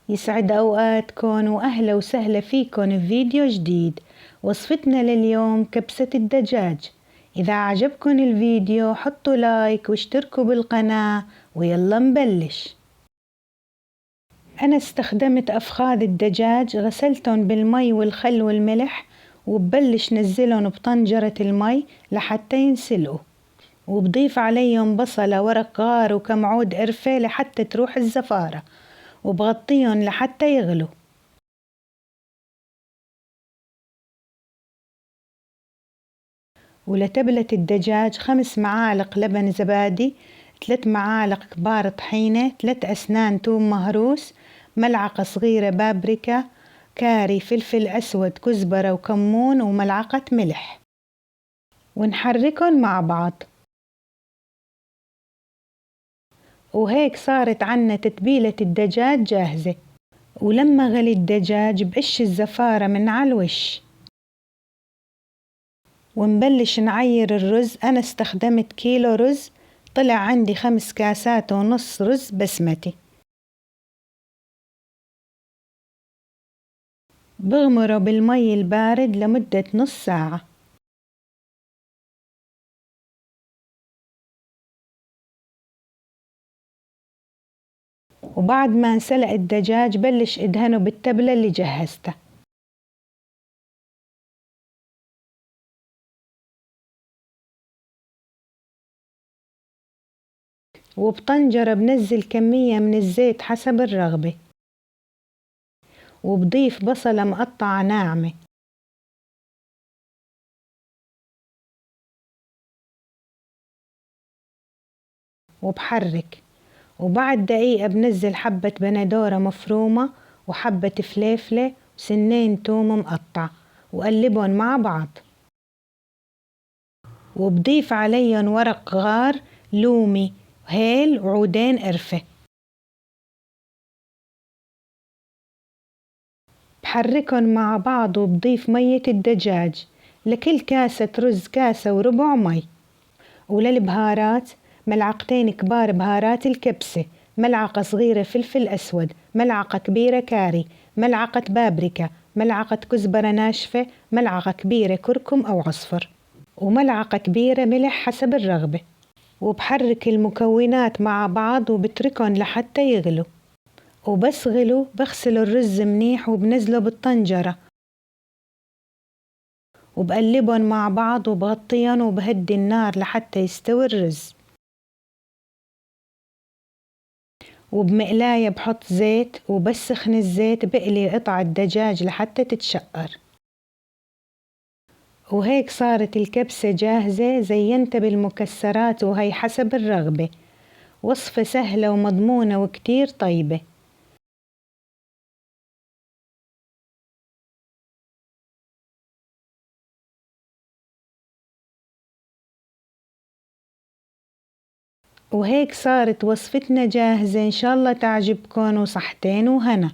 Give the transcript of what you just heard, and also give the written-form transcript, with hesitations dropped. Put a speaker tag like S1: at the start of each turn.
S1: يسعد أوقاتكن وأهلا وسهلا فيكن في فيديو جديد. وصفتنا لليوم كبسة الدجاج. إذا عجبكن الفيديو حطوا لايك واشتركوا بالقناة ويلا نبلش. أنا استخدمت أفخاذ الدجاج، غسلتن بالمي والخل والملح وببلش نزلن بطنجرة المي لحتى ينسلقوا، وبضيف عليهم بصلة ورق غار وكم عود قرفة لحتى تروح الزفارة، وبغطيهم لحتى يغلوا. ولتبلة الدجاج 5 معالق لبن زبادي، 3 معالق كبار طحينة، 3 أسنان توم مهروس، ملعقة صغيرة بابريكا، كاري، فلفل أسود، كزبرة وكمون، وملعقة ملح، ونحركن مع بعض. وهيك صارت عنا تتبيلة الدجاج جاهزة. ولما غلي الدجاج بقش الزفارة من على الوش، ونبلش نعير الرز. أنا استخدمت كيلو رز، طلع عندي 5 كاسات ونص رز بسمتي. بغمره بالمي البارد لمدة نص ساعة. وبعد ما انسلق الدجاج بلش ادهنه بالتبلة اللي جهزتها. وبطنجرة بنزل كمية من الزيت حسب الرغبة، وبضيف بصلة مقطعة ناعمة، وبحرك. وبعد دقيقة بنزل حبة بندورة مفرومة وحبة فليفلة وسنين توم مقطع، وقلبهم مع بعض. وبضيف عليهم ورق غار، لومي، هيل، وعودين قرفة. بحركن مع بعض وبضيف مية الدجاج، لكل كاسة رز كاسة وربع مي. وللبهارات 2 كبار بهارات الكبسة، ملعقة صغيرة فلفل أسود، ملعقة كبيرة كاري، ملعقة بابريكا، ملعقة كزبرة ناشفة، ملعقة كبيرة كركم أو عصفر، وملعقة كبيرة ملح حسب الرغبة. وبحرك المكونات مع بعض وبتركن لحتى يغلوا. وبس غلوا بغسل الرز منيح وبنزله بالطنجرة، وبقلبهم مع بعض وبغطيهم وبهدي النار لحتى يستوي الرز. وبمقلاية بحط زيت وبسخن الزيت بقلي قطع الدجاج لحتى تتشقر. وهيك صارت الكبسة جاهزة. زينتها بالمكسرات وهي حسب الرغبة. وصفة سهلة ومضمونة وكتير طيبة. وهيك صارت وصفتنا جاهزة، إن شاء الله تعجبكن، وصحتين وهنا.